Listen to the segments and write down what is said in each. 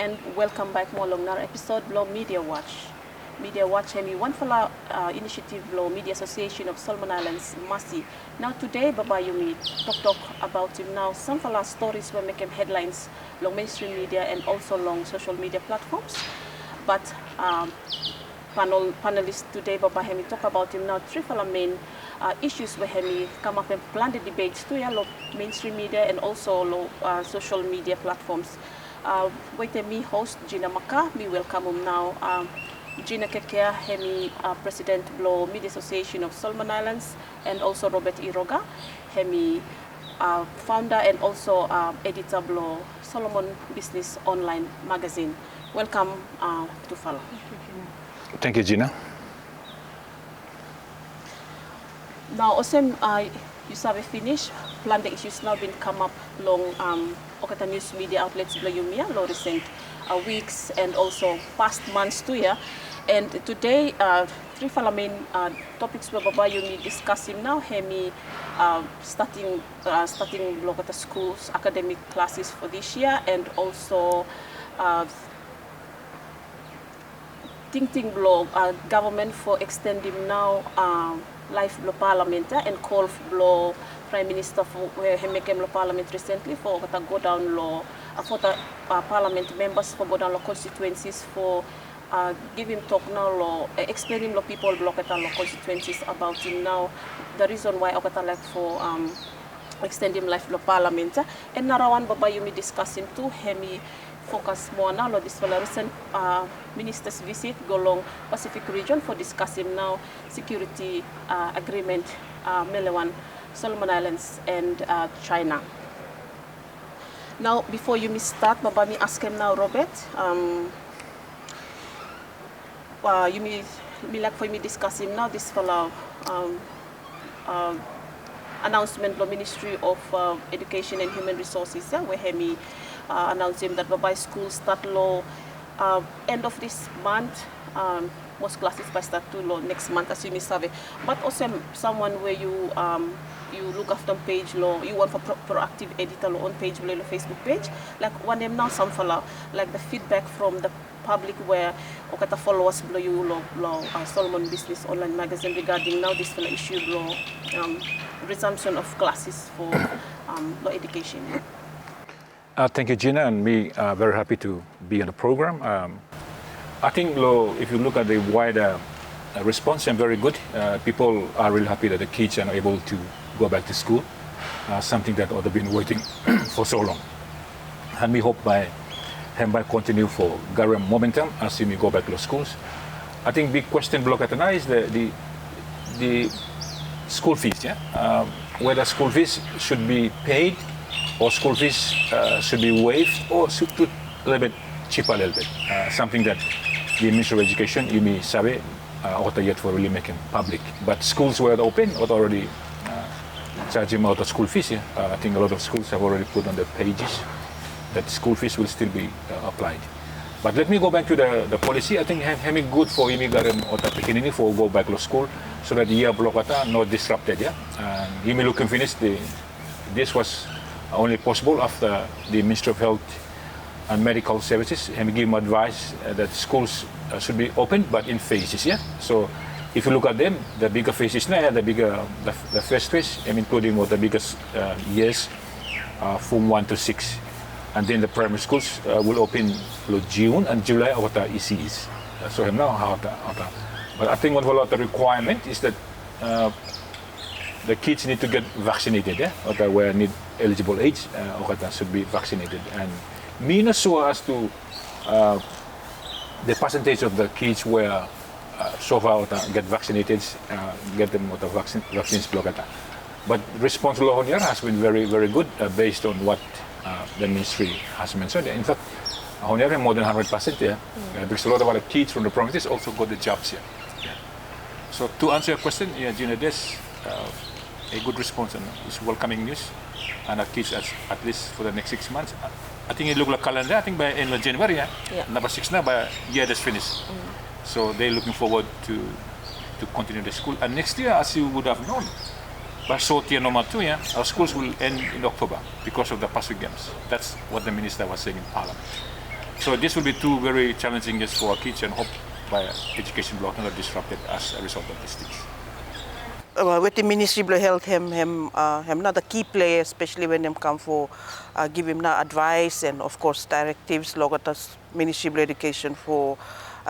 and welcome back more long nar episode below Media Watch. Media Watch hemi one fala initiative below Media Association of Solomon Islands MASI. Now today Baba Yumi talk about him now some fala stories were making headlines long mainstream media and also long social media platforms. But panelists today Baba hemi talk about him now three fala main issues where hemi come up and plan the debates to lo mainstream media and also lo social media platforms. Wait me host Gina Maka'a, me welcome him now. Gina Kekea, hemi President below Media Association of Solomon Islands, and also Robert Iroga, hemi founder and also editor below Solomon Business Online magazine. Welcome to follow. Thank you, Gina. Now, also, you sabi finish, plan the issues now been come up long okata news media outlets below Yumia, long recent weeks and also past months too, yeah. And today, three main topics were Baba Yumi discussing now, hemi starting block at the schools academic classes for this year, and also thinking blow government for extending now life blow parliament and call blow Prime Minister for where he make law parliament recently for go down law for the parliament members for go down law constituencies for give him talk now law explaining law people block at law constituencies about him now the reason why okata like for extending life law parliament and now one Baba Yumi discussing too hemi focus more now on this recent minister's visit go along Pacific region for discussing now security agreement Melewan, Solomon Islands and China. Now before you start, Baba me ask him now, Robert. You me like for me discussing now this fellow announcement the Ministry of Education and Human Resources where he announcing that Baba school start law end of this month. Most classes by start to law next month as you may survey. But also someone where you look after page law, you want for proactive editor law on page below the Facebook page. Like one them now some follow like the feedback from the public where okata followers below you law Solomon Business Online magazine regarding now this issue law resumption of classes for law education. Thank you, Gina, and me very happy to be on the program. I think if you look at the wider response, I'm very good. People are really happy that the kids are able to go back to school, something that they've been waiting for so long. And we hope by continue for Garam momentum as we go back to schools. I think big question block at now is the school fees, yeah? Whether school fees should be paid or school fees should be waived or should be a little bit cheaper a little bit. Something that the Ministry of Education, Yumi Sabe, ought yet for really making public. But schools were open, or already charging out of school fees. Yeah? I think a lot of schools have already put on their pages that school fees will still be applied. But let me go back to the policy. I think having good for immigrant or the beginning for go back to school so that the year blockata not disrupted. Yeah, and Yumi looking finished. This was only possible after the Ministry of Health and Medical Services and give them advice that schools should be open but in phases. Yeah, so if you look at them, the bigger phases now, the first phase, including what the biggest years from 1 to 6, and then the primary schools will open June and July of the ECs. So now how but I think what a the requirement is that the kids need to get vaccinated. Yeah, or that were need eligible age, or that should be vaccinated and. Mean so as to the percentage of the kids where so far get vaccinated, get them with the vaccines blocked. But response law here has been very, very good based on what the ministry has mentioned. In fact, here more than 100%. Yeah, because a lot of our kids from the provinces also got the jobs here. Yeah. So to answer your question, yeah, Gina, there's a good response and it's welcoming news, and our kids at least for the next 6 months. I think it look like calendar. I think by end of January, number 6 now, by year that's finished. So they're looking forward to continue the school. And next year, as you would have known, by short year number 2, our schools will end in October because of the Pacific Games. That's what the minister was saying in Parliament. So this will be two very challenging years for our kids, and hope by education block not disrupted as a result of these things. With the Ministry of Health, him not the key player, especially when them come for give him na advice and of course directives. Lo got Ministry of Education for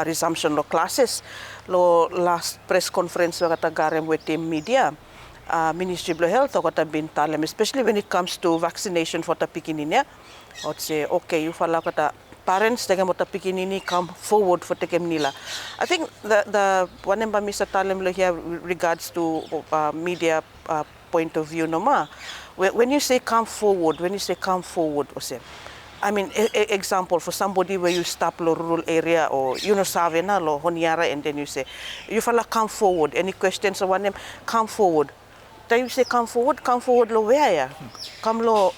resumption of classes. Lo last press conference lo got garem with the media. Ministry of Health got been talem, especially when it comes to vaccination for the pikinini. I would say okay, you follow got parents dengan mata pikinini come forward for tekem nila. I think the one emba Mr. Talem lo here regards to media point of view no ma. When you say come forward, Osem, I mean example for somebody where you stop lo rural area or you know Savena lo Honiara and then you say you fella come forward. Any questions or one name come forward. Then you say come forward lo where ya? Come lo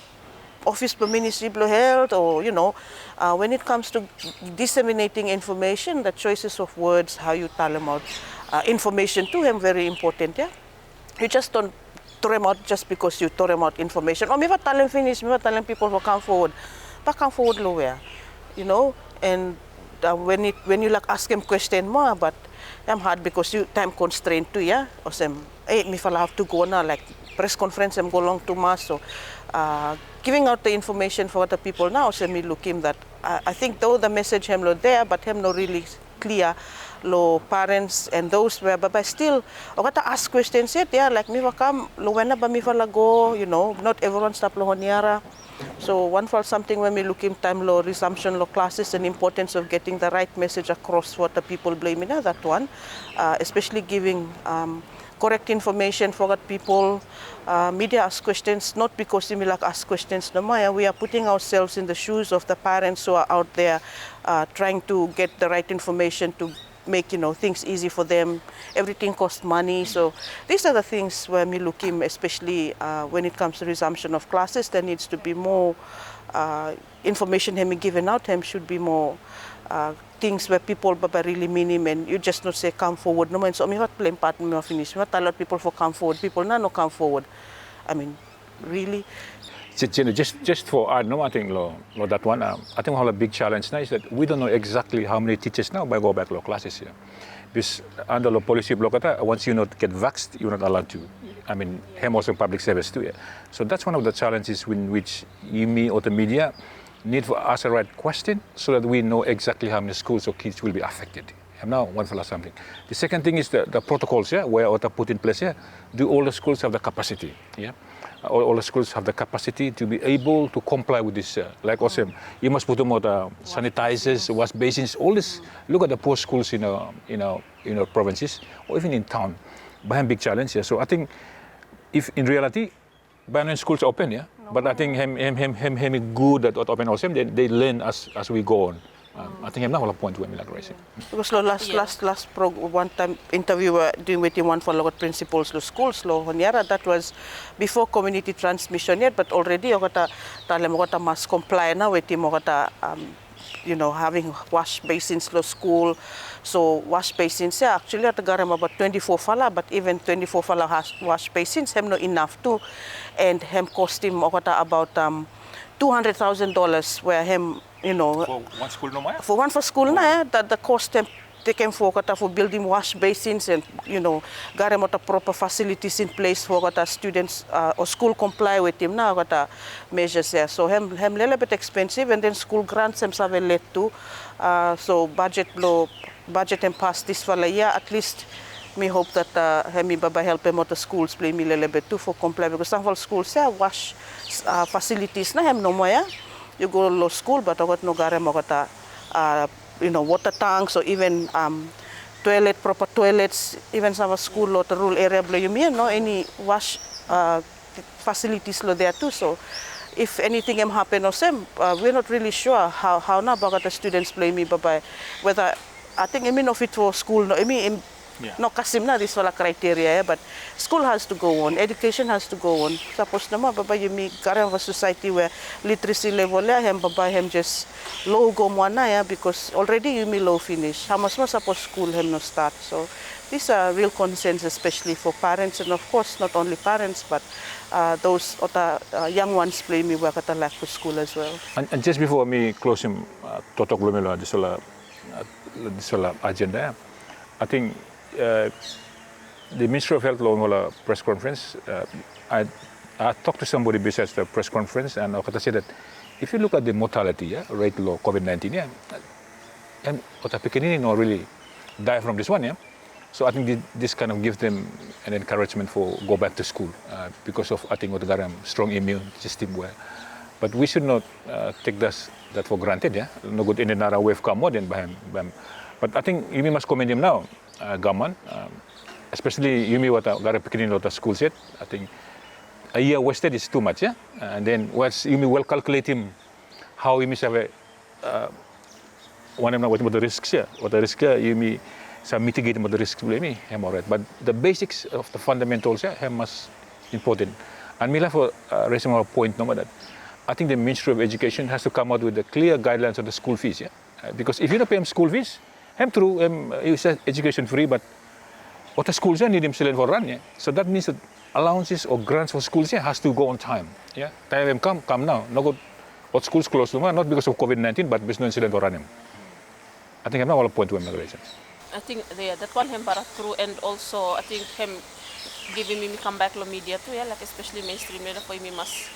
Office for Ministry of Health, or you know, when it comes to disseminating information, the choices of words, how you tell them out information to him, very important. Yeah, you just don't throw them out just because you throw them out information. Or maybe tell them finish, maybe tell them people who come forward, but come forward lower, you know. And when you like ask him question more, but I'm hard because you time constraint too. Yeah, or some hey, me fella have to go now like press conference and go along to mass so. Giving out the information for the people now, so me look him that I think though the message him lo there, but him no really clear lo parents and those where but still I got to ask questions yet yeah like me come lo when ba me fala go you know not everyone stop lo honiara. So one for something when we look in time lo resumption lo classes and importance of getting the right message across what the people blame in that one, especially giving correct information for that people. Media ask questions not because we like ask questions no more. We are putting ourselves in the shoes of the parents who are out there trying to get the right information to make things easy for them. Everything costs money, so these are the things where we look in, especially when it comes to resumption of classes. There needs to be more information him given out. Him should be more things where people really mean him, and you just not say come forward no man. So me what blame part me finish. Me what tell people for come forward. People no come forward. I mean, really. Just for add no, I think that one. I think we have a big challenge now is that we don't know exactly how many teachers now by go back to classes here. Because under the policy block, once you not get vaxxed, you're not allowed to. I mean, him also public service too. Yeah. So that's one of the challenges in which you, me, or the media need to ask the right question so that we know exactly how many schools or kids will be affected. Now, one for something. The second thing is the protocols, yeah, where are put in place. Yeah, do all the schools have the capacity? Yeah, all the schools have the capacity to be able to comply with this. Like also, you must put them on sanitizers, wash basins. All this. Look at the poor schools in our provinces or even in town. By a big challenge. Yeah. So I think if in reality, by schools open, yeah. But I think him good at open also. They learn as we go on. I think I'm not a point when we like racing. Because last one time interview doing with him one for local principals to schools lo honiara that was before community transmission yet, but already I got a must comply now with him having wash basins lo school. So wash basins actually at the garam about 24 fala, but even 24 fala has wash basins hem no enough too, and hem cost him about $200,000 where him for one school no more? For one for school na that the cost taken for building wash basins and got him proper facilities in place for students or school comply with him now got measures there. So him little bit expensive, and then school grants him have led to so budget and pass this for a year at least. Me hope that him baba help him out the schools play me little bit too for comply, because some schools wash facilities na him no more. Yeah? You go to school, but I got no garem, water tanks or even proper toilets. Even some school or the rural area, you mean no any wash facilities there too. So if anything happen or same, we're not really sure how now about the students play me, but whether I think if it for school, no, Yeah. No kasim na this wala criteria, but school has to go on, education has to go on. Tapos naman baba yumi karang a society where literacy level ya hem baba hem just low go mo na ya because already yumi low finish. Hamas mo suppose school hem no start. So these are real concerns, especially for parents, and of course not only parents but those young ones play me work at the lack for school as well. And just before me close him, totok lumelo this agenda, I think the Ministry of Health law a press conference. I talked to somebody besides the press conference, and I said that if you look at the mortality rate law COVID-19, and Otapikini not really die from this one, So I think this kind of gives them an encouragement for go back to school because of I think what got strong immune system where. But we should not take that for granted, No good in another wave come more than by him. But I think you must commend him now, government, especially you what got a beginning of the school set. I think a year wasted is too much, And then you well calculate him how you must have what the risks, What the risk you may mitigate the risks but the basics of the fundamentals must important. And me for raising a point number that I think the Ministry of Education has to come out with the clear guidelines of the school fees, Because if you don't pay him school fees, through education free, but what the schools need him still for run, So that means that allowances or grants for schools has to go on time, Time come now. No good. What schools closed not because of COVID-19, but business incident for running. I think I'm not all point to immigration. I think that one him para through, and also I think him giving me come back to media too, like especially mainstream media for me must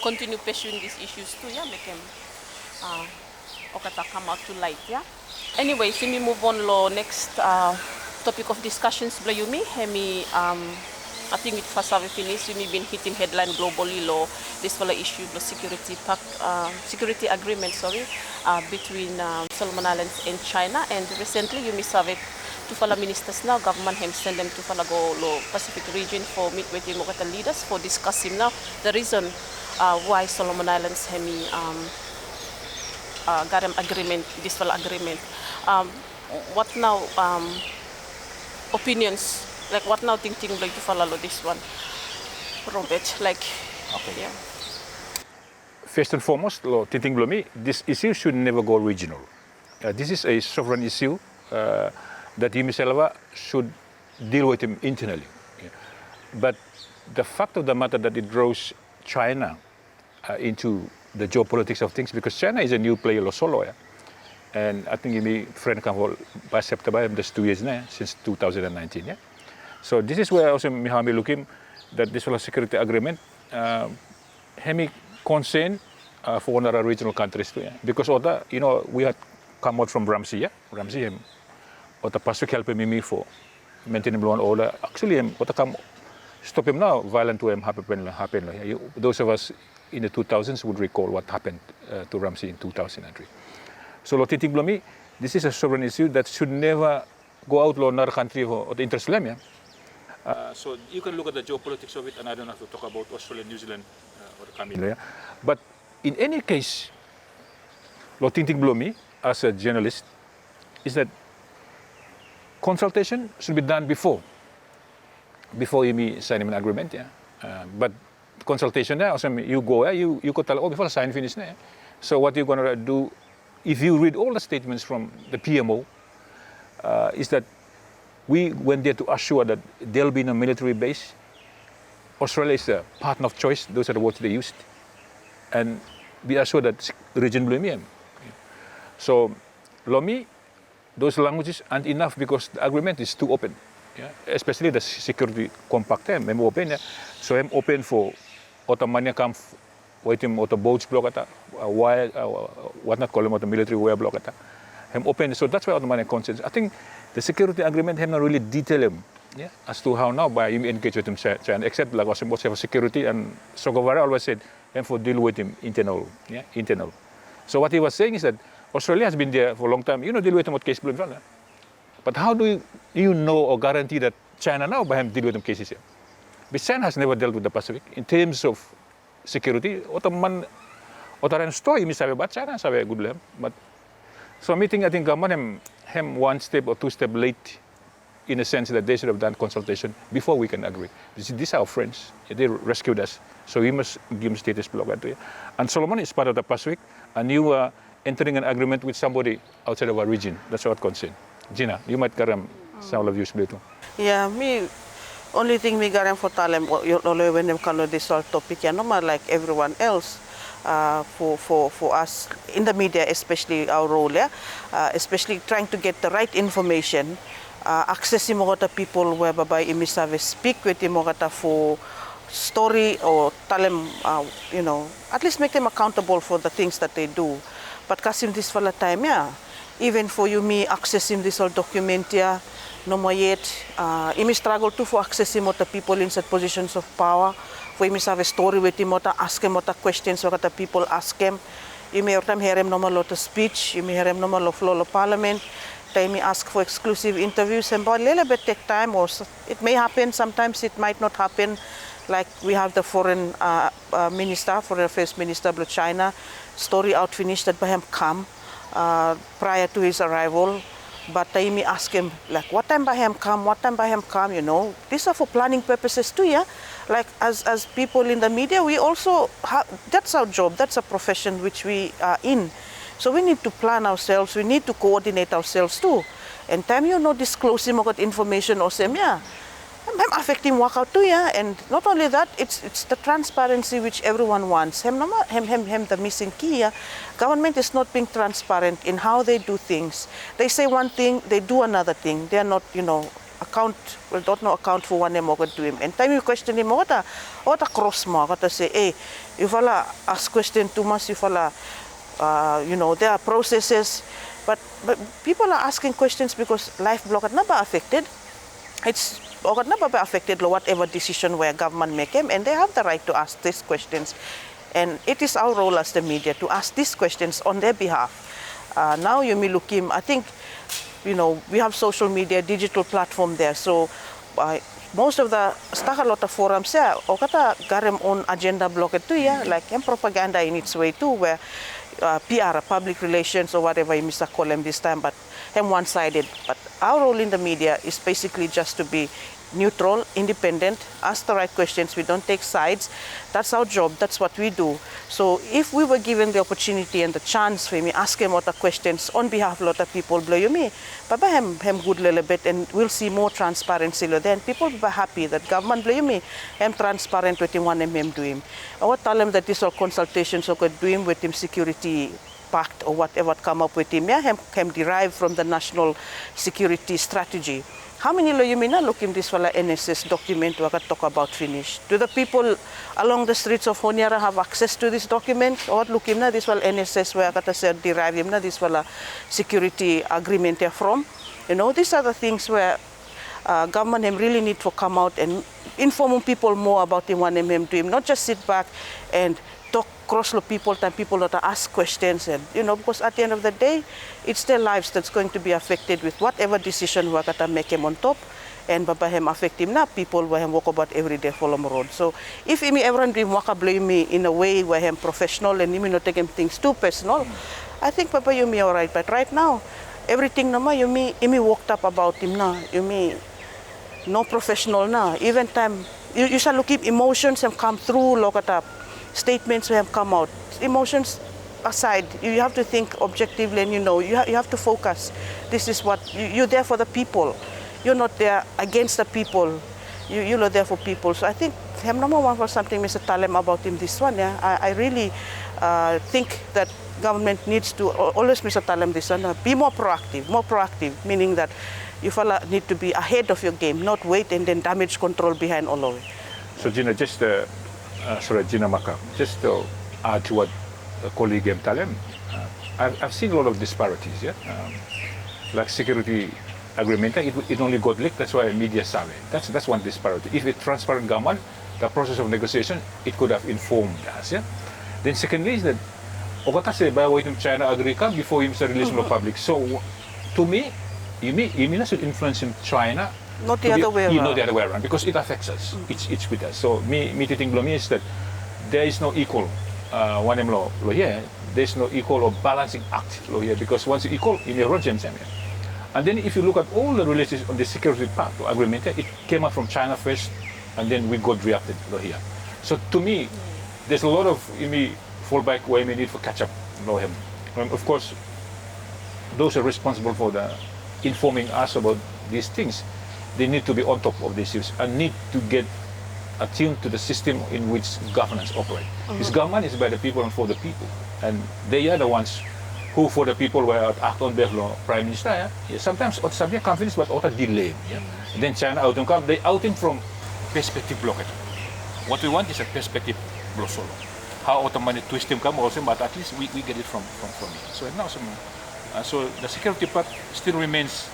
continue pursuing these issues too, make him come out to light, Anyway, see me move on lo next topic of discussions below you me, I think it first have finished, we been hitting headline globally law this whole issue the security agreement between Solomon Islands and China, and recently you miss have it to follow ministers now government him send them to follow go lo Pacific region for meet with the leaders for discussing now the reason why Solomon Islands got an agreement, this whole agreement. What now opinions, like what now thinking like to follow this one, Robert, like okay. First and foremost, thinking below me, this issue should never go regional. This is a sovereign issue that Yimiselva should deal with him internally. But the fact of the matter that it draws China into the geopolitics of things, because China is a new player solo, and I think Yimi friend come by September, that's 2 years now, since 2019, So this is where also Mihami looking that this whole security agreement hemi concern for one of our regional countries too, because other, we had come out from Ramsey, Ramsey Ota Pacific help me for maintaining law and order. Actually, Ota come stop him now, violent to him happen. Those of us in the 2000s would recall what happened to Ramsey in 2003. So Lotiting Blomi, this is a sovereign issue that should never go out law another country or the interest of them, So you can look at the geopolitics of it, and I don't have to talk about Australia, New Zealand, or Camille. But in any case, what Tinting below me, as a journalist, is that consultation should be done before you sign an agreement. But consultation, also you go, you could tell, before the sign finish. So what you're going to do, if you read all the statements from the PMO, is that we went there to assure that there'll be no military base. Australia is a partner of choice. Those are the words they used. And we assure that region Blumi. So, Lomi, those languages aren't enough because the agreement is too open. Especially the security compact, I'm open. So I'm open for Ottomania camp, waiting auto boats block what not call them auto military wire block. I'm open. So that's why Ottomania concerns. I think the security agreement have not really detailed as to how now by you engage with him China, except like was about security, and Sogovara always said for deal with him internal. So what he was saying is that Australia has been there for a long time, deal with him with case blue. But how do you know or guarantee that China now by him deal with them cases here? But China has never dealt with the Pacific in terms of security. Ottoman story misabi but China sabi good level. But so meeting I think government him one step or two step late in a sense that they should have done consultation before we can agree. These are our friends. They rescued us, so we must give them status blogger to you. And Solomon is part of the past week, and you are entering an agreement with somebody outside of our region. That's our concern. Gina, you might garam some of you too. Yeah, me only thing me garam for talem when them come to this whole topic, yeah, no matter like everyone else. For us in the media, especially our role, yeah, especially trying to get the right information, accessing more to people whereby you service speak with them for story or tell them, you know, at least make them accountable for the things that they do. But kasim this for the time, yeah, even for you me accessing this whole document, yeah, no more yet. You struggle too for accessing more to people in such positions of power. For him have a story with him, ask him what questions what the people ask him. You may hear him no more lot of speech, you may hear him no more flow of parliament. Time me ask for exclusive interviews and but a little bit take time, or it may happen, sometimes it might not happen. Like we have the foreign minister, foreign affairs minister of China, story out finished that by him come prior to his arrival. But me ask him, like, what time by him come, you know. These are for planning purposes too, yeah. Like, as people in the media, we also have, that's our job, that's a profession which we are in. So we need to plan ourselves, we need to coordinate ourselves too. And time you know disclosing about information or same, yeah, I'm affecting workout too, yeah. And not only that, it's the transparency which everyone wants. The missing key, yeah. Government is not being transparent in how they do things. They say one thing, they do another thing. They are not, you know, don't know account for what they are doing. And time you question him, what a cross mark, what say, hey, you follow ask question too much, you follow, you know, there are processes, but people are asking questions because life block never affected. It's or never be affected by whatever decision where government make them, and they have the right to ask these questions. And it is our role as the media to ask these questions on their behalf. Now you may look him, I think, you know, we have social media, digital platform there. So most of the a lot of forums there, okata garem on agenda block too, yeah, like propaganda in its way too, where PR, public relations or whatever you Mr. call them this time, but one-sided. But our role in the media is basically just to be neutral, independent, ask the right questions. We don't take sides. That's our job. That's what we do. So if we were given the opportunity and the chance for me ask him what the questions on behalf of a lot of people, blow you me, but him good little bit, and we'll see more transparency. Then people will be happy that government blow you me, I'm transparent with him, one him do him. I would tell him that this all consultations so could do him with him security pact or whatever come up with him, yeah, him derived from the national security strategy. How many of you may not look in this NSS document we talk about finish? Do the people along the streets of Honiara have access to this document? Or look in this NSS where I said derive him this security agreement from? You know, these are the things where government really need to come out and inform people more about him, one him to him, not just sit back and talk cross people that ask questions, and you know, because at the end of the day it's their lives that's going to be affected with whatever decision we're going to make him on top, and by him affect him now people where him walk about every day follow road. So if everyone dream walk blame me in a way where him professional and me not taking things too personal, I think Papa you me alright. But right now everything no you me walked up about him now, you me no professional now. Even time you shall look at emotions and come through, look at up statements have come out. Emotions aside, you have to think objectively, and you know, you have to focus. This is what, you're there for the people. You're not there against the people. You're not there for people. So I think, I'm number one for something Mr. Talem about him this one. Yeah, I really think that government needs to, always Mr. Talem this one, be more proactive, meaning that you fella need to be ahead of your game, not wait and then damage control behind all of it. So Gina, just Gina Maka'a, just to add to what colleague Talem, I've seen a lot of disparities, yeah? Like security agreement, it only got leaked, that's why media savvy. That's one disparity. If it's transparent government, the process of negotiation, it could have informed us, yeah? Then secondly is that, okata say, by way of China agree ka before him sa release of public. So, to me, you mean should influence in China, not the other way around. Not the other way around, because it affects us. It's with us. So me think is that there is no equal one law here. There is no equal or balancing act law here, because once you equal, you may run. And then if you look at all the releases on the security part of agreement, it came out from China first, and then we got reacted here. So to me, there's a lot of fallback where we need for catch up. Of course, those are responsible for informing us about these things. They need to be on top of these issues and need to get attuned to the system in which governance operate. This government is by the people and for the people, and they are the ones who for the people were act on behalf of Prime Minister. Sometimes something confidence but also delay. Then China out him come, they out him from perspective blockade. What we want is a perspective block solo. How automatic twist him come also, but at least we get it from here. So now so the security part still remains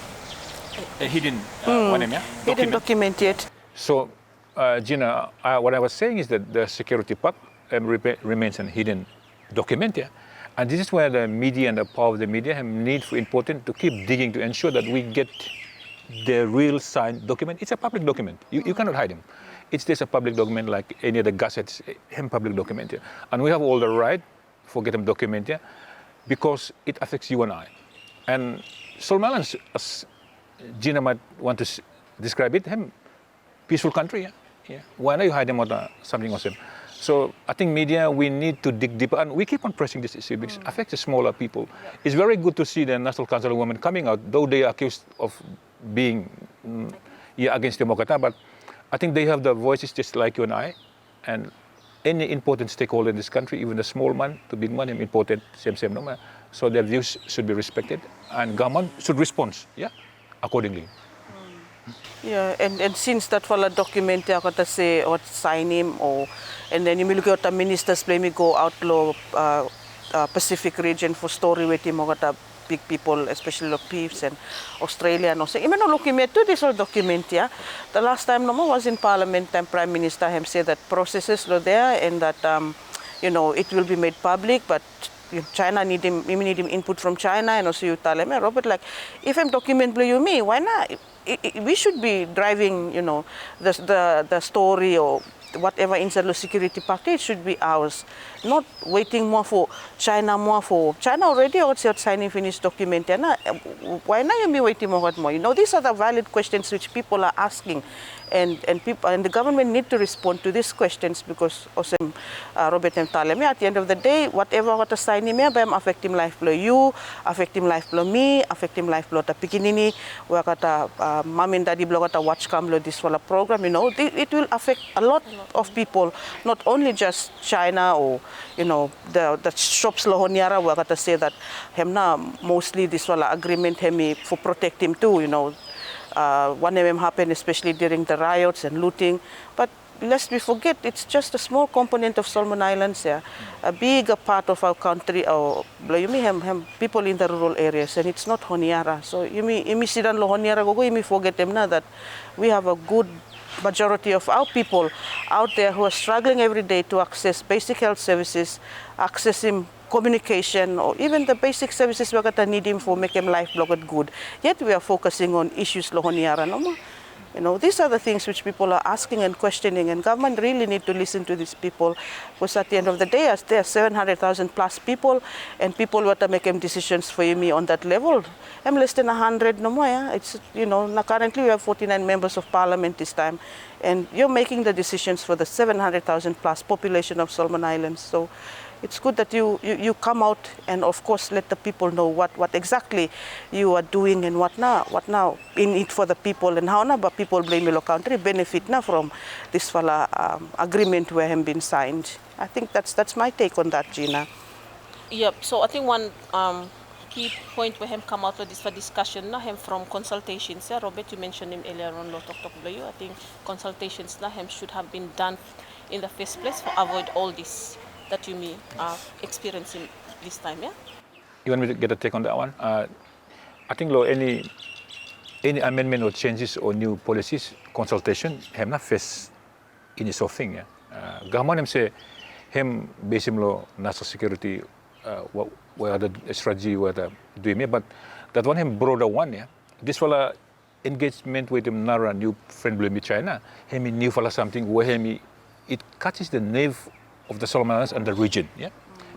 a hidden hidden document yet. So Gina, what I was saying is that the security part remains a hidden document, and this is where the media and the power of the media have need for important to keep digging to ensure that we get the real signed document. It's a public document. You cannot hide him. It's just a public document like any other gazettes, a public document, and we have all the right for get them document because it affects you and I. And Somaliland, as Gina might want to describe it, peaceful country. Why not you hide them or something awesome? So I think media, we need to dig deeper, and we keep on pressing this issue because it affects the smaller people. It's very good to see the National Council of Women coming out, though they are accused of being against democracy, but I think they have the voices just like you and I, and any important stakeholder in this country, even the small man to big man, important, same no matter. So their views should be respected, and government should respond, accordingly. Yeah, and since that for a document, I got to say or sign him, and then you look at the ministers play me go outlaw Pacific region for story with him, I got big people, especially the peeps and Australia and also. Even looking at this whole document, the last time no was in Parliament, and Prime Minister him said that processes were there and that it will be made public, but China need him input from China, and also you tell him, Robert, like if I'm document blue you me, why not? We should be driving, the story or whatever inside the security package should be ours, not waiting more for China already outside signing finished document. Why not you be waiting more? These are the valid questions which people are asking, and the government need to respond to these questions because also Robert and Taleme at the end of the day, whatever what sign him affecting life below you, affecting life below me, affecting life below the beginning. We got mom and daddy below got watch come below this for a program. It will affect a lot of people, not only just China or the shops lohoniara. We got to say that him na mostly this wala agreement him for protect him too. One of them happened especially during the riots and looting, but lest we forget, it's just a small component of Solomon Islands. A bigger part of our country, or you may have people in the rural areas, and it's not Honiara. So you may see that Honiara go, you may forget them now that we have a good majority of our people out there who are struggling every day to access basic health services, accessing communication, or even the basic services we're going to need him for make him life blocked good. Yet we are focusing on issues lohoniara no more. These are the things which people are asking and questioning, and government really need to listen to these people, because at the end of the day, as there are 700,000 plus people, and people want to make decisions for me on that level. I'm less than 100 no more. It's currently we have 49 members of parliament this time, and you're making the decisions for the 700,000 plus population of Solomon Islands. So it's good that you come out and of course let the people know what exactly you are doing and what now in it for the people, and how now but people blame your country benefit now from this agreement where have been signed. I think that's my take on that, Gina. Yep. So I think one key point where him come out of this for discussion now him from consultations. Robert, you mentioned him earlier on. I think consultations now him should have been done in the first place for avoid all this that you may experiencing this time, You want me to get a take on that one? I think any amendment or changes or new policies, consultation, have not faced any sort of thing. Government say him basically national security, where the strategy where the doing, but that one him broader one. This fella engagement with him Nara new friendly with China, him new fella something where him it catches the nerve of the Solomon Islands and the region.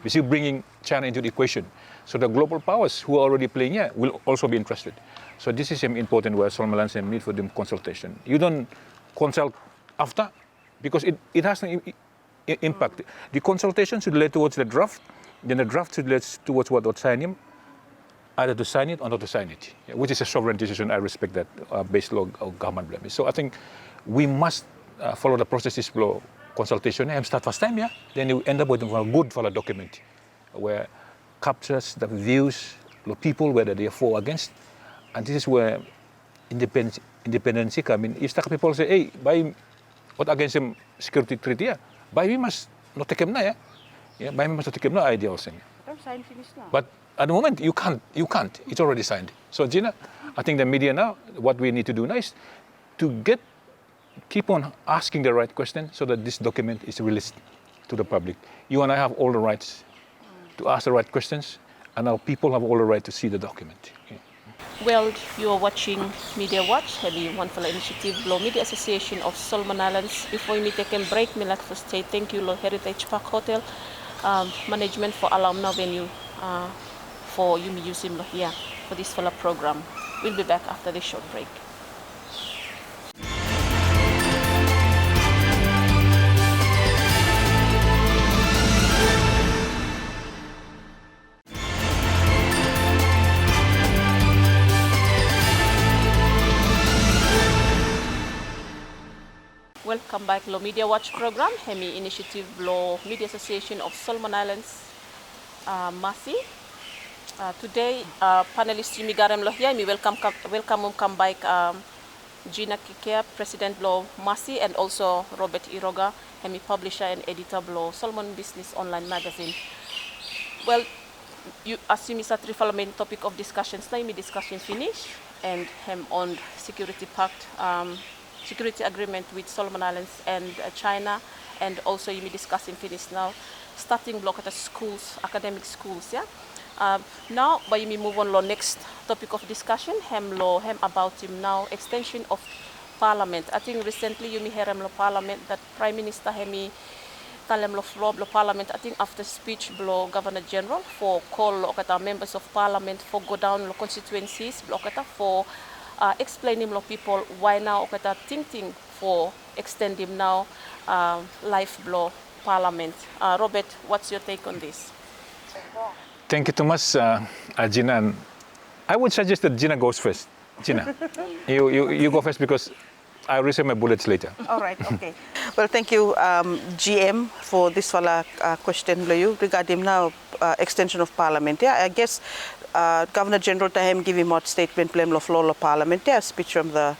We see bringing China into the equation. So the global powers who are already playing will also be interested. So this is important where Solomon need for them consultation. You don't consult after because it has no impact. The consultation should lead towards the draft, then the draft should lead towards what signing, either to sign it or not to sign it, which is a sovereign decision. I respect that based law of government blame. So I think we must follow the processes for consultation and start first time, then you end up with a good for a document where captures the views of people, whether they are for or against. And this is where independency come in. If people say, hey, by what against them security treaty, by we must not take them now, by we must not take them no idea also. But at the moment, you can't. It's already signed. So Gina, I think the media now, what we need to do now is to keep on asking the right question so that this document is released to the public. You and I have all the rights to ask the right questions, and our people have all the right to see the document. Well, you are watching Media Watch, the wonderful initiative, Law Media Association of Solomon Islands. Before we take a break, I'd like to say thank you, Law Heritage Park Hotel management for allowing now venue for you using here for this fuller program. We'll be back after this short break. Welcome back, Law Media Watch program, Hemi Initiative Law Media Association of Solomon Islands, MASI. Today, panelists Jimmy Garem Law here, welcome back Gina Kekea, President Law MASI, and also Robert Iroga, Hemi publisher and editor of Law Solomon Business Online magazine. Well, you assume it's a triple main topic of discussions. Now, discussion finish, and hem on security pact. Security agreement with Solomon Islands and China, and also you may discuss in finish now starting block at the schools, academic schools. Now, but you may move on to next topic of discussion. Hem about him now extension of Parliament. I think recently you may hear him Parliament that Prime Minister hemi talem lo Parliament. I think after speech blow Governor General for call members of Parliament for go down constituencies block for. Explaining to people why now thinking for extending now life blow Parliament. Robert, what's your take on this? Thank you, Thomas, Gina. And I would suggest that Gina goes first. Gina, you go first because I'll reserve my bullets later. All right, okay. Well, thank you, GM, for this question regarding now extension of Parliament. I guess Governor General Tahem give him out statement blame of law Parliament. Speech from the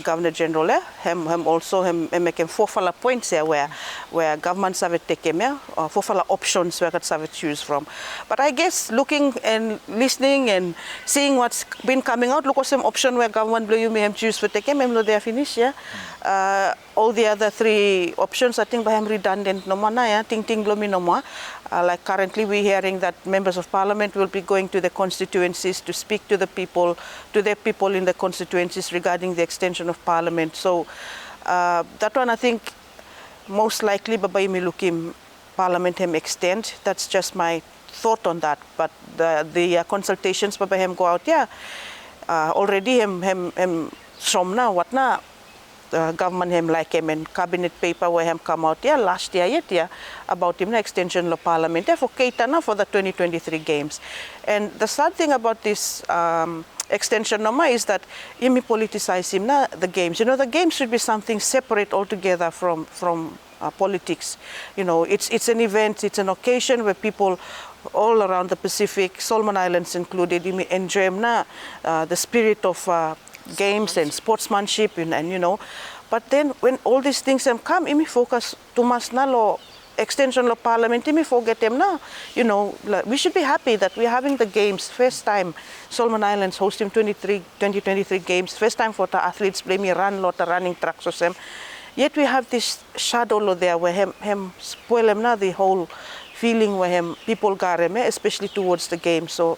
Governor General. Him also make him 4 points here where governments have taken 4 options where have choose from. But I guess looking and listening and seeing what's been coming out, look at some option where government blue you may have choose for taking them they are finished. All the other 3 options I think by him redundant no mana ting blow me no more. Like currently we're hearing that members of Parliament will be going to the constituencies to speak to the people, to their people in the constituencies regarding the extension of Parliament. So that one I think most likely Babai Milukim Parliament him extend. That's just my thought on that. But the consultations Babai him go out, already him somna what na government him like him and cabinet paper where him come out last year about him extension of Parliament for Keitana for the 2023 games. And the sad thing about this extension is that imi politicize him the games. The games should be something separate altogether from politics. It's an event, it's an occasion where people all around the Pacific, Solomon Islands included, enjoy the spirit of games and sportsmanship and but then when all these things come imi focus too much na law extension of Parliament imi forget them now we should be happy that we're having the games first time Solomon Islands hosting 2023 games first time for the athletes blame run lot of running tracks or some yet we have this shadow there where him spoil them now the whole feeling where him people got him especially towards the game. So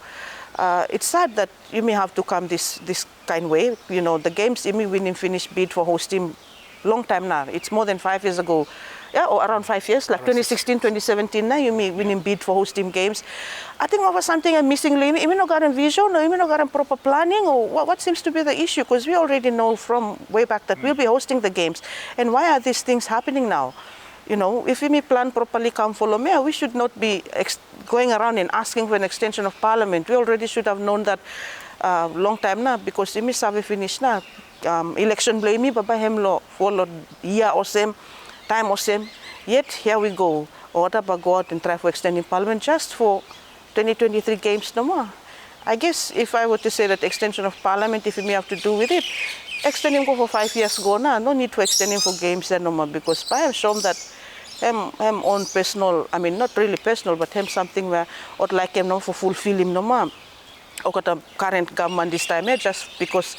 it's sad that you may have to come this kind way. The games, you may win and finish bid for hosting long time now. It's more than 5 years ago. yeah, or around 5 years, like 2016, 2017, now you may winning bid for hosting games. I think over something I'm missing, even no got vision, or even no got proper planning, or what seems to be the issue? Because we already know from way back that we'll be hosting the games. And why are these things happening now? You know, if we may plan properly, come follow me, we should not be going around and asking for an extension of parliament. We already should have known that long time now, because if we have finished now, election blame me, but by him law follow year or same, time or same. Yet here we go. Or what about go out and try for extending parliament just for 2023 games no more? I guess if I were to say that extension of parliament, if we may have to do with it, extend him go for 5 years go now. No need to extend him for games no more, because I have shown that him own personal, I mean not really personal, but him something where would like him no for fulfill him no more. The current government this time, just because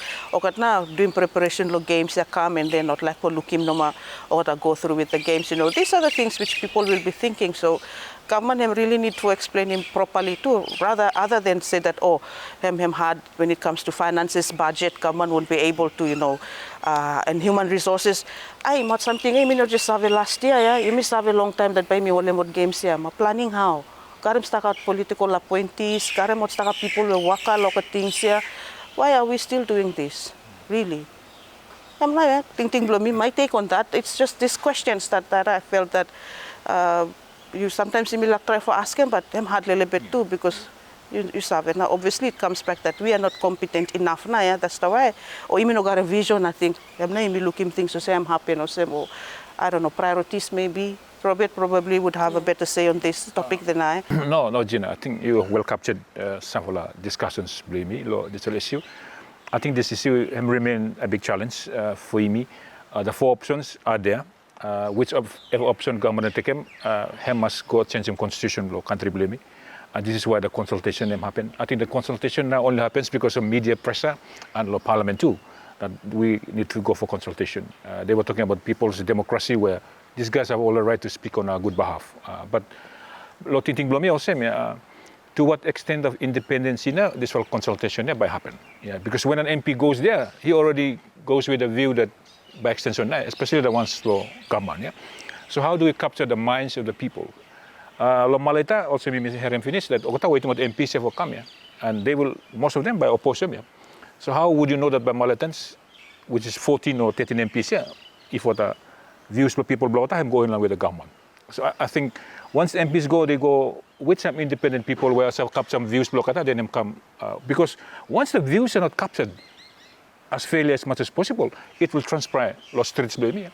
now doing preparation of games that come and they're not like for look him no more or to go through with the games. You know, these are the things which people will be thinking. So government really need to explain him properly too, rather other than say that him hard when it comes to finances, budget, government won't be able to, you know, and human resources. I not something I mean just have last year, yeah. You miss have a long time that by me all about games here. I'm planning how. Karim stuck out political appointees, Karim out stuck out people who work a lot of things here. Why are we still doing this? Really? I'm like, thinking, me, my take on that, it's just these questions that I felt that you sometimes see me like try for asking, but I'm hard a little bit too, because you saw it. Now, obviously, it comes back that we are not competent enough now, yeah? That's the way. Or even got a vision, I think. I'm not even looking things to say I'm happy or say, I don't know, priorities maybe. Robert probably would have a better say on this topic than I. No, Gina, I think you well captured some of the discussions with me, this issue. I think this issue remain a big challenge for me. The 4 options are there. Whichever option government take must go change the constitution law, country blame me. And this is why the consultation happen. I think the consultation now only happens because of media pressure and law parliament too, that we need to go for consultation. They were talking about people's democracy where these guys have all the right to speak on our good behalf. But lo tinting blomi also to what extent of independence this whole consultation by happen. Yeah, because when an MP goes there, he already goes with a view that by extension, especially the ones for government. Yeah? So how do we capture the minds of the people? Lo maleta also me hearing finish that okata waiting what MPs for come, yeah? And they will, most of them by opposition. Yeah? So how would you know that by Maletans, which is 14 or 13 MPs, yeah, if what the views of people blow time going along with the government. So I think once MPs go, they go with some independent people where some capture some views blow then them come because once the views are not captured as fairly as much as possible, it will transpire lost streets by me.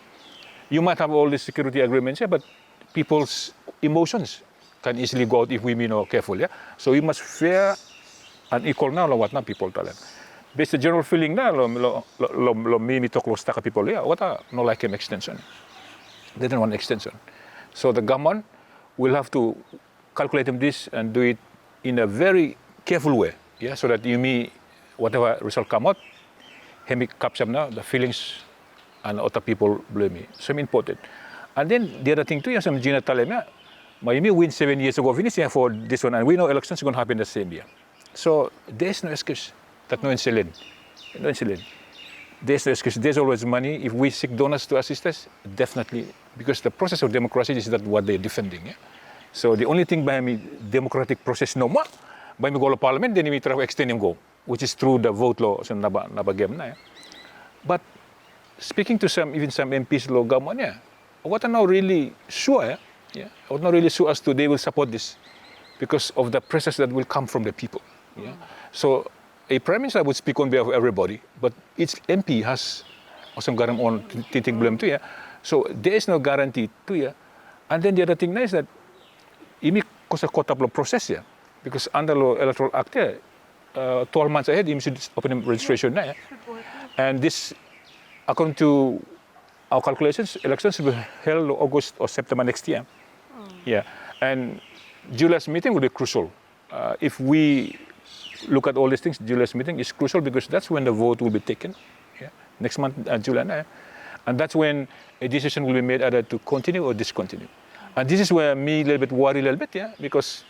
You might have all these security agreements, yeah, but people's emotions can easily go out if we be not careful, yeah. So we must fair and equal now what not people tell them. Based the general feeling na lo me talk lo staka people, yeah, what no like an extension. They don't want extension. So the government will have to calculate this and do it in a very careful way, yeah, so that you may whatever result come out, he capture now the feelings and other people blame me. So important. And then the other thing too, some Gina Talema, Miami win 7 years ago, finish for this one, and we know elections are going to happen the same year. So there's no excuse that no insulin. There's no excuse. There's always money. If we seek donors to assist us, definitely, because the process of democracy is that what they're defending. Yeah? So the only thing by me democratic process no more, by me go to parliament, then we try to extend him go, which is through the vote law. So naba game na. Yeah? But speaking to even some MPs law government, yeah, what are now really sure, yeah, or not really sure as to they will support this because of the process that will come from the people. Yeah? So a prime minister would speak on behalf of everybody, but each MP has some guarantee on taking blame too. Yeah? So there is no guarantee too. Yeah? And then the other thing is that ini cause a quotable process, yeah? Because under the Electoral Act, yeah, 12 months ahead, you should open registration now. Yeah? And this, according to our calculations, elections will be held August or September next year. Yeah, and July's meeting will be crucial. If we look at all these things, July's meeting is crucial because that's when the vote will be taken. Yeah, next month, July, and that's when a decision will be made either to continue or discontinue. And this is where me a little bit worry a little bit, yeah, because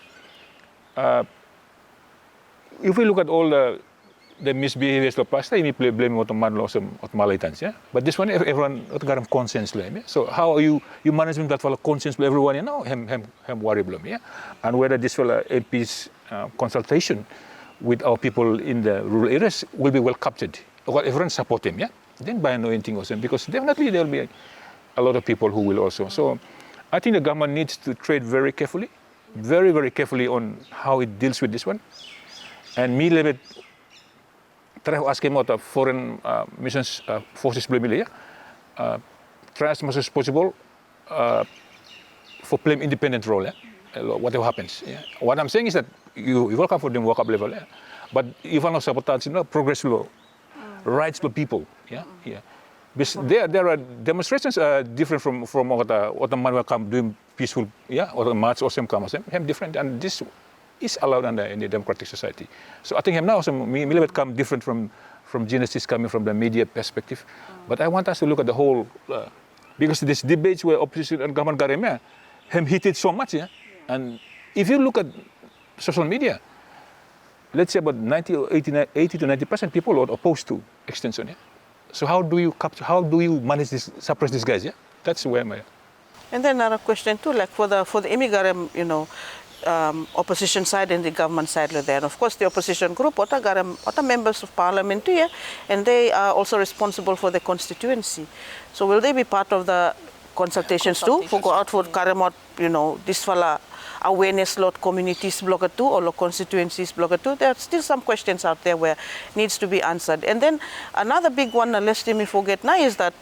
if we look at all the the misbehaviors lo pasta, imi blame mo man lo sa malaitan siya. But this one, everyone garam conscience lo, yeah? So how you management that wala conscience lo everyone, you know, hem worry blame, yeah? And whether this wala MP's consultation with our people in the rural areas will be well captured. Or everyone support them, yeah? Then by no anything also, because definitely there will be a lot of people who will also. So I think the government needs to tread very carefully, very, very carefully on how it deals with this one. And me lebet try to ask him about the foreign missions forces try as much as possible for playing independent role, whatever happens. Yeah. What I'm saying is that you welcome for them work up level, yeah? But even no sabotage, progress law, rights of people, yeah. There are demonstrations different from what the man will come doing peaceful, yeah, or the march or some come different, and this is allowed in the democratic society. So I think him now me come different from Genesis coming from the media perspective, but I want us to look at the whole because these debates where opposition and government got him heated so much, yeah. And if you look at social media, let's say about 80 to 90% people are opposed to extension, yeah. So how do you manage this, suppress these guys, yeah? That's where my. And then another question too, like for the Imigaram, you know, opposition side and the government side there. And of course the opposition group, what members of parliament here, and they are also responsible for the constituency. So will they be part of the consultations too? For go out for Karamot, you know, this fella awareness lot communities blogger too or lot constituencies blogger too. There are still some questions out there where needs to be answered. And then another big one, lest me forget now, is that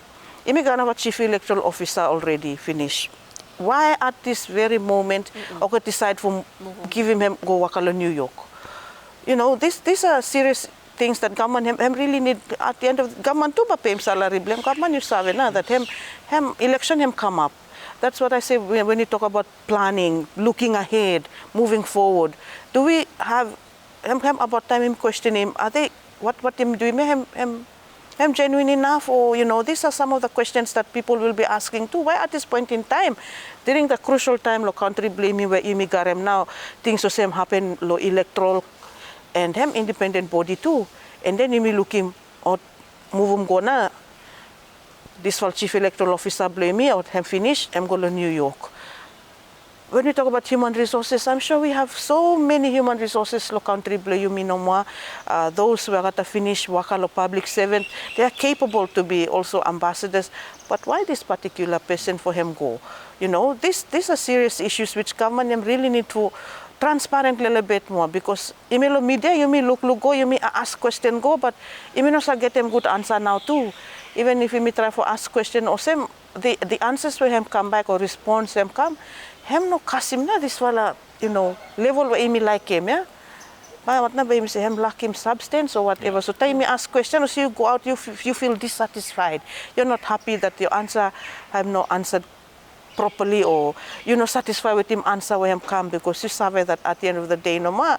Imiganava Chief Electoral Officer already finished. Why at this very moment okay decide for giving him go wakala New York? You know, these are serious things that government him really need at the end of government too but pay him salary blame government you sabe na that him election him come up. That's what I say when you talk about planning, looking ahead, moving forward. Do we have him about time him question him, are they what him doing him genuine enough, or you know, these are some of the questions that people will be asking too. Why at this point in time, during the crucial time lo country blaming where imigarem now things the same happen lo electoral and him independent body too, and then imi looking or move go na this fall chief electoral officer blame me or him finish him go to New York. When we talk about human resources, I'm sure we have so many human resources lo country blame you no more. Those who are at finish waka lo public servant, they are capable to be also ambassadors. But why this particular person for him go? You know, these are serious issues which government really need to transparent a little bit more, because email media you may look go, you may ask question go, but you may not get them good answer now too. Even if you may try for ask question or same the answers will him come back or response him come. Hem no kasim na this wala, you know, level where me like him, yeah. But what na ba say him lack him substance or whatever. So time me ask question, or so you go out, you feel dissatisfied. You're not happy that your answer have not answered properly, or you're not satisfied with him answer where him come, because you saw that at the end of the day, no ma,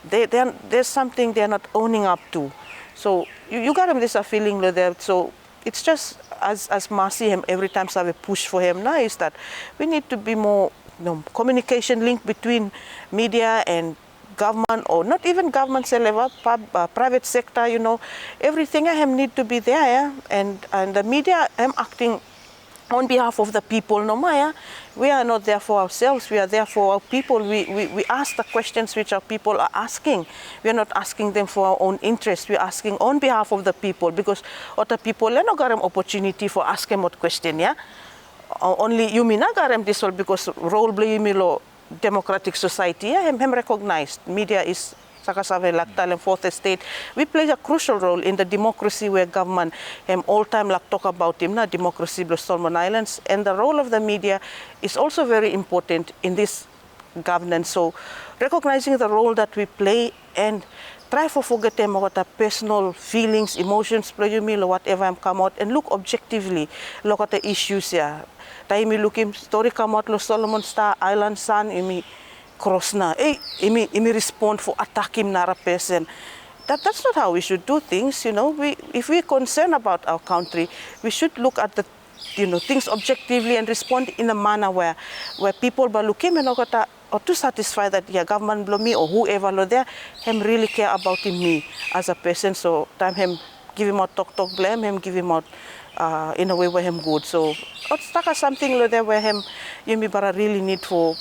there's something they're not owning up to. So you got him this a feeling there. So it's just as MASI him every time have a push for him now is that we need to be more, you know, communication link between media and government, or not even government level, private sector, you know, everything him need to be there, yeah? And the media am acting on behalf of the people, no Maya. We are not there for ourselves, we are there for our people. We ask the questions which our people are asking. We are not asking them for our own interest, we are asking on behalf of the people, because other people they not got an opportunity for asking what question, yeah. Only you mean not got them this all because role play you democratic society, yeah, him recognized. Media is Sakasave Laktal and Fourth Estate. We play a crucial role in the democracy where government all time like talk about him, na democracy of Solomon Islands, and the role of the media is also very important in this governance. So recognizing the role that we play and try to forget them about the personal feelings, emotions, or whatever come out, and look objectively, look at the issues here. Time we look him story come out lo Solomon Star Island Sun, cross na, imi respond for attack him na person. That's not how we should do things, you know. If we're concerned about our country, we should look at the, you know, things objectively and respond in a manner where people ba look him and or to satisfy that government below me or whoever lo there, him really care about me as a person. So time him give him out talk blame, him give him out in a way where him good. So it's something lo there where him you me bara really need for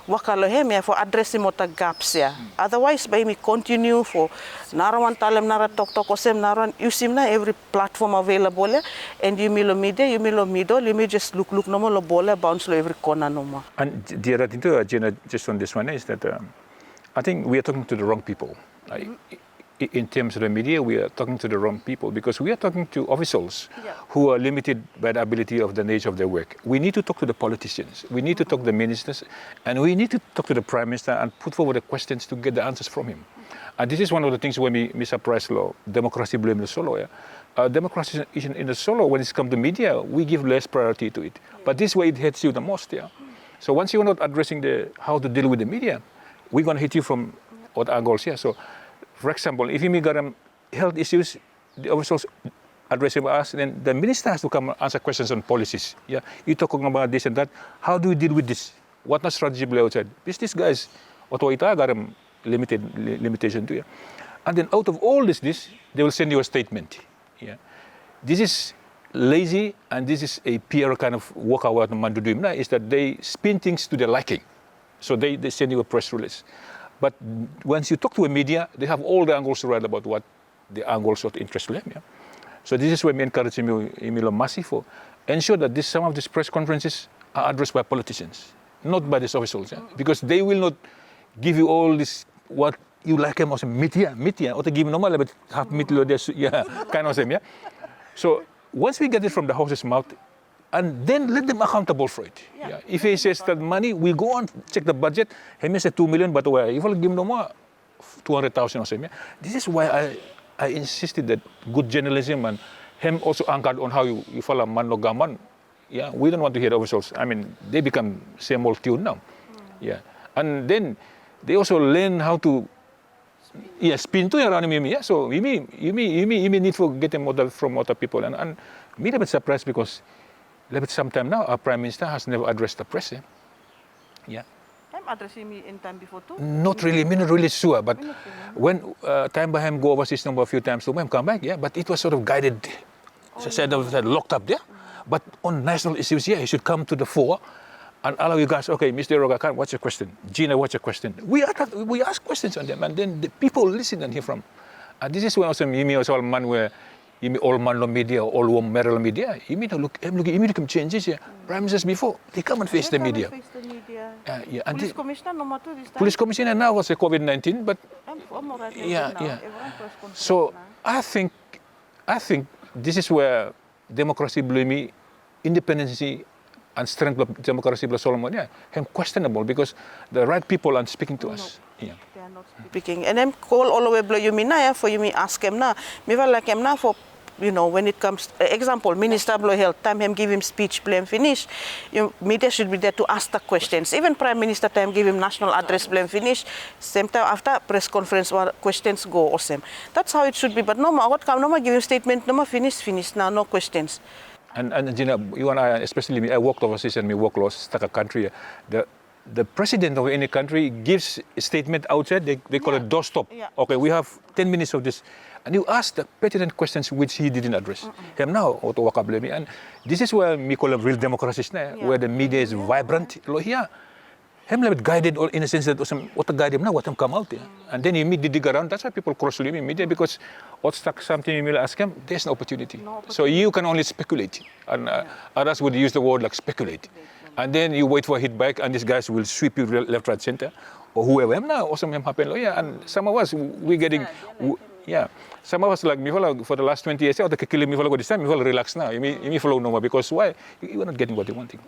waka lo him for addressing what the gaps Otherwise by me continue for narawan talem nara talk osem naran you seem na every platform available and you me lo media you me lo middle you me just look no more lo bola bounce lo every corner no more. And the other thing too, Gina, just on this one is that I think we are talking to the wrong people. In terms of the media, we are talking to the wrong people because we are talking to officials who are limited by the ability of the nature of their work. We need to talk to the politicians, we need to talk to the ministers, and we need to talk to the Prime Minister and put forward the questions to get the answers from him. And this is one of the things when we surprise law, democracy blame the solo. Democracy in the solo, when it's come to media, we give less priority to it. But this way it hits you the most. So once you're not addressing how to deal with the media, we're going to hit you from what angles here. So, for example, if you got health issues, the officials addressing us, then the minister has to come and answer questions on policies. You're talking about this and that. How do we deal with this? What not strategy below outside? These guys, otoita got limitation to And then out of all this, they will send you a statement. This is lazy and this is a PR kind of walkout mandudim is that they spin things to their liking. So they send you a press release. But once you talk to a media, they have all the angles to write about what the angles of interest them. So this is why we encourage Emilio MASI for ensure that some of these press conferences are addressed by politicians, not by these officials, because they will not give you all this what you like them as a media, or to give normal but half media, kind of thing. So once we get it from the house's mouth, and then let them accountable for it. If he says that money, we go on check the budget. He may say 2 million, but if I give no more 200,000 or something. This is why I insisted that good journalism and him also anchored on how you follow man no gaman. We don't want to hear the officials. I mean, they become same old tune now. And then they also learn how to spin to around me. So you may need to get them from other people. And me a bit surprised because sometime now our Prime Minister has never addressed the press. I'm addressing me in time before too? Not really, I'm not really sure. But when time by him go overseas a few times to him come back, but it was sort of guided, locked up there. But on national issues, he should come to the fore and allow you guys, okay, Mr. Iroga, what's your question? Gina, what's your question? We ask questions on them and then the people listen and hear from. And this is when also all man where all man media, all woman media, you mean to look changes here. Prime Ministers before, they come and face the media. And Police Commissioner number 2 this time. Police Commissioner now was a COVID-19, but So I think this is where democracy blame independency and strength of democracy blame Solomon questionable because the right people are speaking to us. They are not speaking. And then call all the way below you mean for you me ask him na. Me like him na for when it comes example Minister below health time him give him speech blame finish. Media should be there to ask the questions. Even Prime Minister time give him national address blame finish. Same time after press conference where questions go awesome. That's how it should be. But no more what come no more give him statement no more finish now no questions. And Gina, you and I, especially me, I worked overseas and me work laws stuck a country. The president of any country gives a statement outside, they call it doorstop. Okay, we have 10 minutes of this. And you ask the pertinent questions which he didn't address. Him now, and this is where we call a real democracy, where the media is vibrant. Him guided in a sense that what guide him now, what him come out there. And then you meet the dig around, that's why people cross the media because what's stuck something you will ask him, there's no opportunity. So you can only speculate. And others would use the word like speculate. And then you wait for a hit back and these guys will sweep you left, right, center. Or whoever now, or something happen. And some of us, we're getting, some of us like me for the last 20 years, the Kekele me follow this time, me follow relax now. You me follow no more because why? You are not getting what you wanting.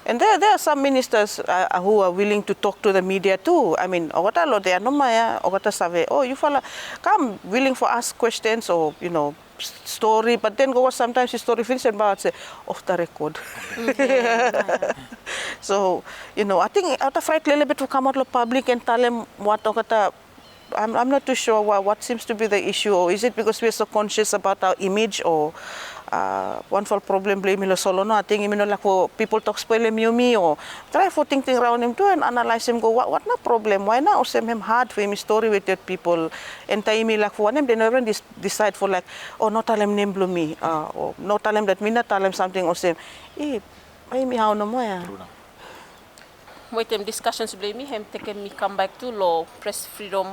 And there are some ministers who are willing to talk to the media too. I mean, ogata lo there no maya, ogata save. Oh, you follow, come willing for ask questions or story, but then go sometimes the story finished and about say off the record. So I think out of right little bit to come out to public and tell them what ogata. I'm not too sure what seems to be the issue, or is it because we're so conscious about our image, or one for problem blame ilo solo no ating imino like for people talk spoil him yumi or try for think around him too and analyze him go what na problem why na osem him hard for him story with your people and time like for one they never decide for like oh not tell him name blumi or not tell him that me not tell him something osem me how no more with them discussions blame me him taking me come back to law press freedom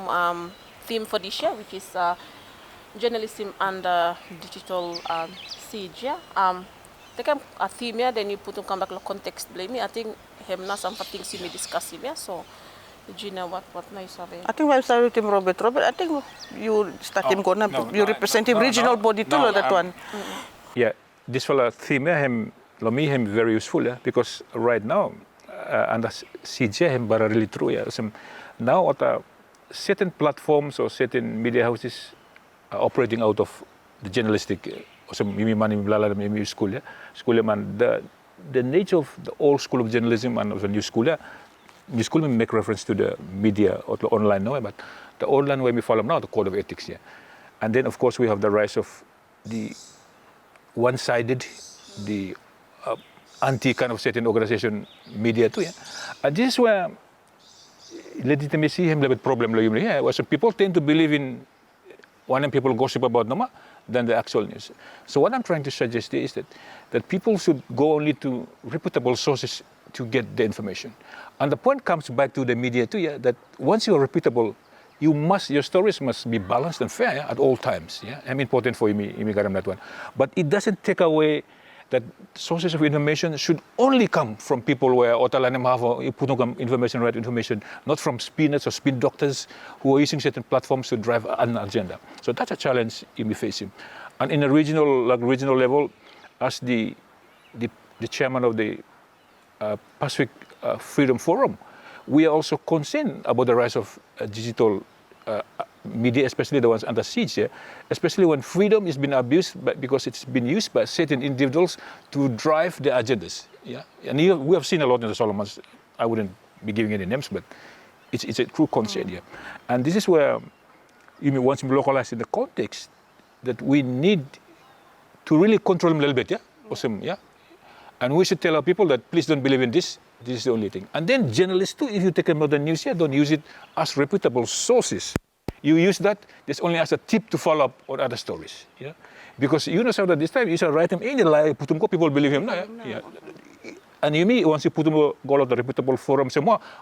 theme for this year which is journalism and digital siege. Take a theme here, then you put on come back to context blame me. I think him na some things you may discuss here. So Gina, what nice of it? I think I'm sorry with him, Robert. I think you start him going. You represent him regional body too, that one. Yeah, this fella theme him very useful because right now and siege him but really true now at certain platforms or certain media houses operating out of the journalistic school the nature of the old school of journalism and of the new school make reference to the media or the online now but the online way we follow now the code of ethics and then of course we have the rise of the one-sided the anti kind of certain organization media too and this is where legitimacy him little bit problem so people tend to believe in when people gossip about Noma than the actual news. So what I'm trying to suggest is that people should go only to reputable sources to get the information. And the point comes back to the media too, that once you are reputable, your stories must be balanced and fair at all times. I'm important for Immigaram that one. But it doesn't take away that sources of information should only come from people where information, right information, not from spiners or spin doctors who are using certain platforms to drive an agenda. So that's a challenge we face him. And in a regional level, as the chairman of the Pacific Freedom Forum, we are also concerned about the rise of digital media, especially the ones under siege, especially when freedom is being abused because it's been used by certain individuals to drive their agendas. And we have seen a lot in the Solomons. I wouldn't be giving any names, but it's a true concern. And this is where you may want to localize in the context that we need to really control them a little bit. And we should tell our people that please don't believe in this. This is the only thing. And then journalists too, if you take a modern news don't use it as reputable sources. You use that, it's only as a tip to follow up on other stories. Because you know that this time you shall write him any lie, people believe him. And you mean once you put him go out the reputable forum,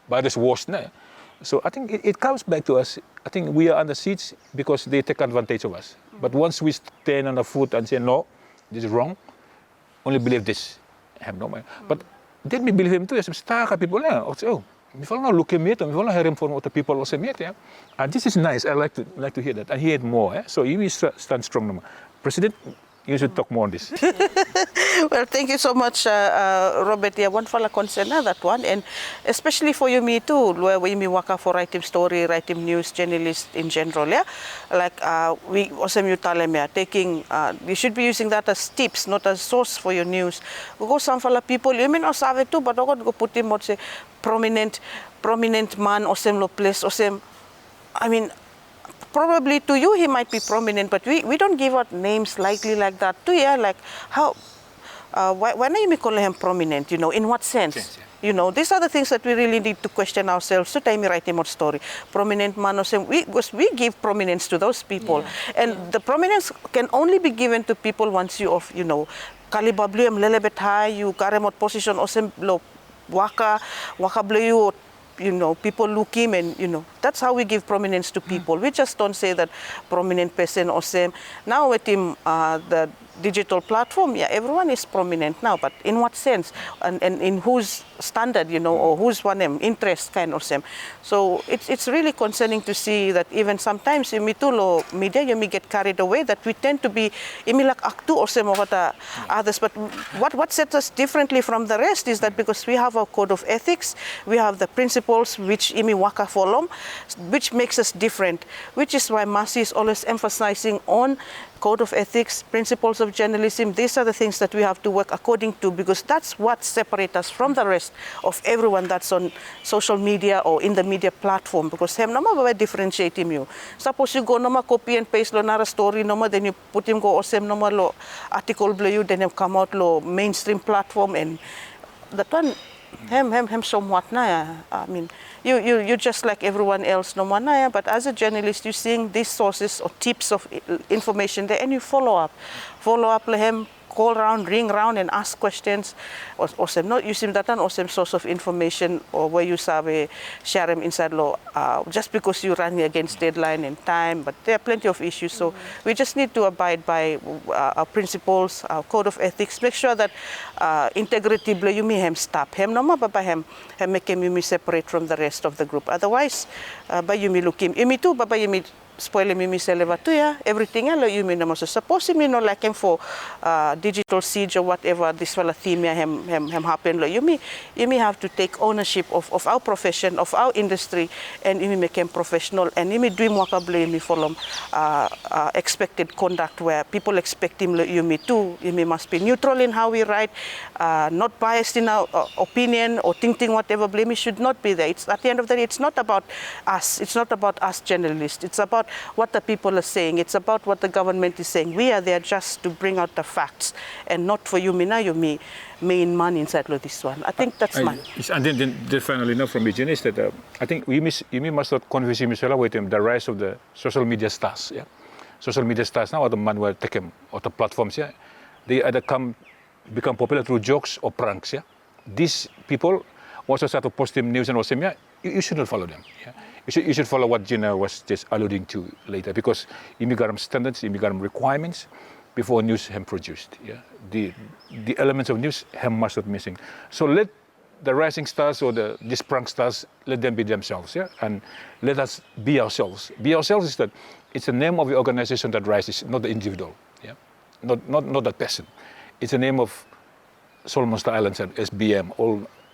by this worst. So I think it comes back to us. I think we are under siege because they take advantage of us. But once we stand on our foot and say, no, this is wrong, only believe this. I have no mind. But then we believe him too. Some star people we follow now look at me, we follow hearing from what the people also meet. And this is nice. I like to hear that. And hear it more. So you will stand strong. President, you should talk more on this. Well, thank you so much, Robert. One fella concern that one, and especially for you, me too, where we waka for writing story, writing news, journalist in general. Like we also you tell them, taking you should be using that as tips, not as source for your news. We go some fella people, you may not have it too, but I go put him what say prominent man or some place or some. I mean. Probably to you he might be prominent, but we don't give out names likely like that too. Like how, why do you call him prominent? In what sense? These are the things that we really need to question ourselves. To time write him a story, prominent man or some. Because we give prominence to those people, and the prominence can only be given to people once you kalibabli am little bit high, you karemot position or some low waka blue. People look him and, that's how we give prominence to people. We just don't say that prominent person or same. Now with him, the digital platform, everyone is prominent now, but in what sense? And in whose standard, or whose one interest kind of same. So it's really concerning to see that even sometimes in media, you may get carried away, that we tend to be like aktu or some of the others. But what sets us differently from the rest is that because we have our code of ethics, we have the principles which imi waka follow, which makes us different, which is why MASI is always emphasizing on code of ethics, principles of journalism. These are the things that we have to work according to, because that's what separates us from the rest of everyone that's on social media or in the media platform. Because hem nama ba differentiate him you. Suppose you go nama copy and paste lo nara story nama, then you put him go osem nama lo article below you, then you come out lo mainstream platform, and that one hem somewhat na. I mean, you're just like everyone else no manaya, but as a journalist you're seeing these sources or tips of information there, and you follow up lehem, call around, ring around and ask questions, or some not using that or some source of information, or where you sabe share them inside law just because you're running against deadline and time. But there are plenty of issues, so we just need to abide by our principles, our code of ethics, make sure that integrity ble you me hem stop hem no ma baba hem make him you me separate from the rest of the group. Otherwise ba you me look him you me too baba you me spoil me seleva tu ya everything alo you mean so suppose me no like him for digital siege or whatever this fella theme him happen lo you me have to take ownership of our profession, of our industry, and you make him professional, and you me do more blame me follow expected conduct where people expect him you me too. You me must be neutral in how we write, not biased in our opinion or thinking whatever. Blame should not be there. It's at the end of the day, it's not about us. It's not about us journalists. It's about what the people are saying. It's about what the government is saying. We are there just to bring out the facts, and not for you me main man inside of this one. I think that's mine. And then finally, now from Gina is that I think we must not confuse Michelle with the rise of the social media stars. Yeah, social media stars now are the man who take them or the platforms. Yeah, they either become popular through jokes or pranks. Yeah, these people also start to post them news and also you should not follow them. Yeah. You should follow what Gina was just alluding to later, because you got standards, you got requirements before news have produced. Yeah, the elements of news have must not missing. So let the rising stars or these prank stars, let them be themselves. Yeah, and let us be ourselves. Be ourselves is that it's the name of the organization that rises, not the individual. Yeah, not that person. It's the name of Solomon Islands and SBM.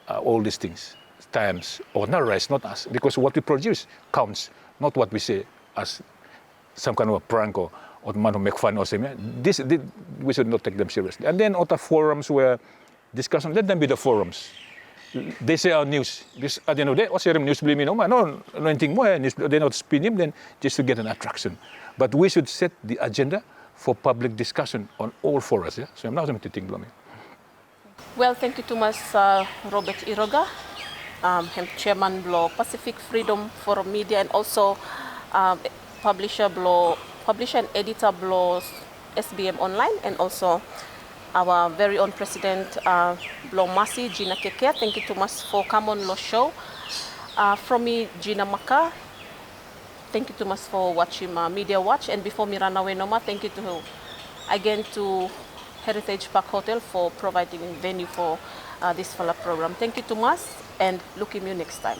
All these things. Times or not rise, not us, because what we produce counts, not what we say as some kind of a prank or the man who make fun or something. We should not take them seriously. And then other forums where discussion, let them be the forums. They say our news. This at the end of the day, what's your news? Believe me, no anything more. They're not spinning then just to get an attraction. But we should set the agenda for public discussion on all forums. Yeah? So I'm not going to think blooming. Well, thank you too much, Robert Iroga. Chairman Blow Pacific Freedom Forum Media, and also publisher and editor Blow SBM Online, and also our very own president Blow MASI, Gina Kekea. Thank you too much for coming on the show. From me, Gina Maka'a. Thank you too much for watching Media Watch. And before me run away, Noma, thank you again to Heritage Park Hotel for providing venue for this follow-up program. Thank you too much, and look at you next time.